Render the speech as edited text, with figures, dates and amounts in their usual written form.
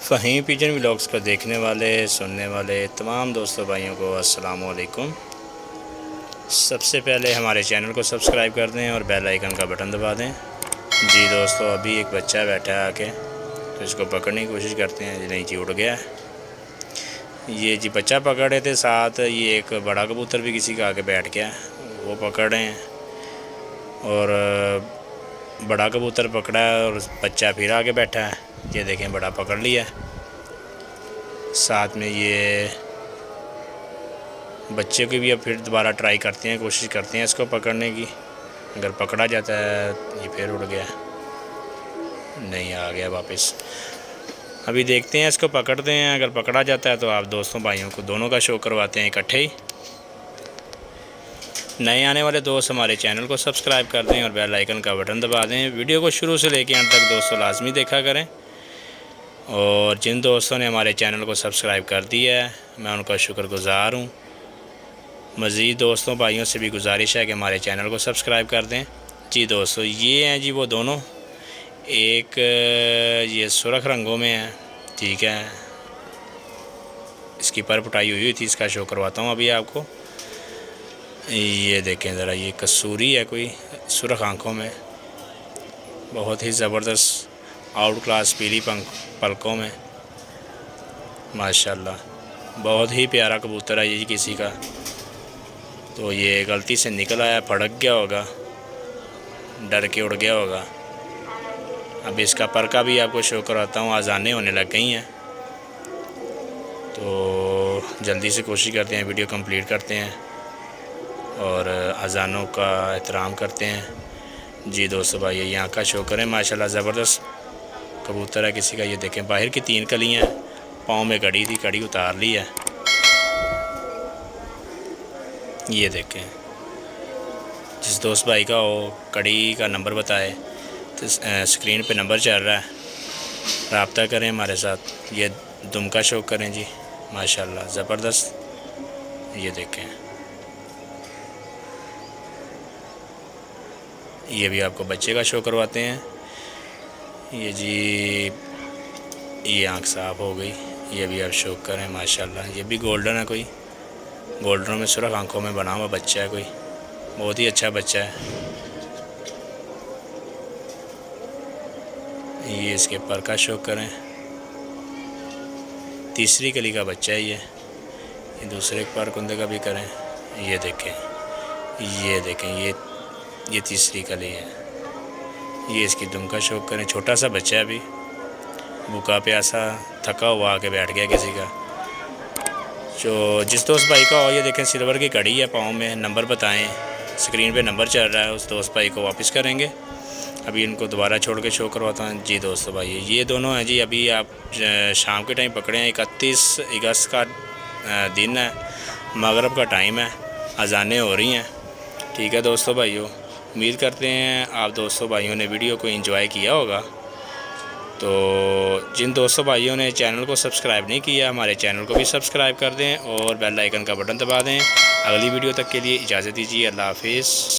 Faheem pigeon vlogs को देखने वाले सुनने वाले तमाम दोस्तों भाइयों को अस्सलाम वालेकुम। सबसे पहले हमारे चैनल को सब्सक्राइब कर दें और बेल आइकन का बटन दबा दें। जी दोस्तों, अभी एक बच्चा बैठा है आके, तो इसको पकड़ने की कोशिश करते हैं। नहीं जी, उड़ गया। ये जी बच्चा पकड़ रहे थे, साथ ये एक बड़ा कबूतर भी किसी का आके बैठ गया, वो पकड़ रहे हैं। और बड़ा कबूतर पकड़ा है और बच्चा फिर आगे बैठा है। ये देखें, बड़ा पकड़ लिया। साथ में ये बच्चे को भी अब फिर दोबारा ट्राई करते हैं, कोशिश करते हैं इसको पकड़ने की। अगर पकड़ा जाता है, ये फिर उड़ गया, नहीं आ गया वापस। अभी देखते हैं, इसको पकड़ते हैं। अगर पकड़ा जाता है तो आप दोस्तों भाइयों को दोनों का शो करवाते हैं इकट्ठे ही। नए आने वाले दोस्त हमारे चैनल को सब्सक्राइब कर दें और बेल आइकन का बटन दबा दें। वीडियो को शुरू से लेकर अंत तक दोस्तों लाजमी देखा करें। और जिन दोस्तों ने हमारे चैनल को सब्सक्राइब कर दिया है, मैं उनका शुक्रगुज़ार हूँ। मज़ीद दोस्तों भाइयों से भी गुजारिश है कि हमारे चैनल को सब्सक्राइब कर दें। जी दोस्तों, ये हैं जी वो दोनों। एक ये सुरख रंगों में है, ठीक है। इसकी पर पुटाई हुई थी, इसका शो करवाता हूँ अभी आपको। ये देखें ज़रा, ये कसूरी है कोई, सुरख आँखों में, बहुत ही ज़बरदस्त आउट क्लास पीली पलकों में, माशाल्लाह। बहुत ही प्यारा कबूतर है ये किसी का। तो ये गलती से निकल आया, फड़क गया होगा, डर के उड़ गया होगा। अब इसका पर का भी आपको शो कराता हूँ। आज़ानें होने लग गई हैं, तो जल्दी से कोशिश करते हैं, वीडियो कंप्लीट करते हैं और अज़ानों का एहतराम करते हैं। जी दोस्तों भाई, ये आँख का शो करें, माशाल्लाह ज़बरदस्त कबूतर है किसी का। ये देखें, बाहर की 3 कलियाँ, पाँव में कड़ी थी, कड़ी उतार ली है। ये देखें, जिस दोस्त भाई का हो कड़ी का नंबर बताए, तो स्क्रीन पे नंबर चल रहा है, रब्ता करें हमारे साथ। ये दुम का शो करें जी, माशाल्लाह ज़बरदस्त। ये देखें, ये भी आपको बच्चे का शो करवाते हैं। ये जी, ये आँख साफ़ हो गई, ये भी आप शो करें, माशाल्लाह। ये भी गोल्डन है, कोई गोल्डन में सुरख आँखों में बना हुआ बच्चा है, कोई बहुत ही अच्छा बच्चा है। ये इसके पर का शो करें, तीसरी कली का बच्चा है ये दूसरे पर कुंदे का भी करें। ये देखें, ये देखें, ये तीसरी कली है। ये इसकी दुम का शो करें, छोटा सा बच्चा है, अभी भूखा प्यासा थका हुआ आके बैठ गया किसी का। जो जिस दोस्त भाई का हो, ये देखें सिल्वर की कड़ी है पाँव में, नंबर बताएं, स्क्रीन पे नंबर चल रहा है, उस दोस्त भाई को वापस करेंगे। अभी इनको दोबारा छोड़ के शो करवाता हूँ। जी दोस्तों भाई, ये दोनों हैं जी। अभी आप शाम के टाइम पकड़े हैं, 31 अगस्त का दिन है, मगरिब का टाइम है, अज़ानें हो रही हैं, ठीक है दोस्तों भाइयों। उम्मीद करते हैं आप दोस्तों भाइयों ने वीडियो को एंजॉय किया होगा। तो जिन दोस्तों भाइयों ने चैनल को सब्सक्राइब नहीं किया, हमारे चैनल को भी सब्सक्राइब कर दें और बेल आइकन का बटन दबा दें। अगली वीडियो तक के लिए इजाज़त दीजिए। अल्लाह हाफिज़।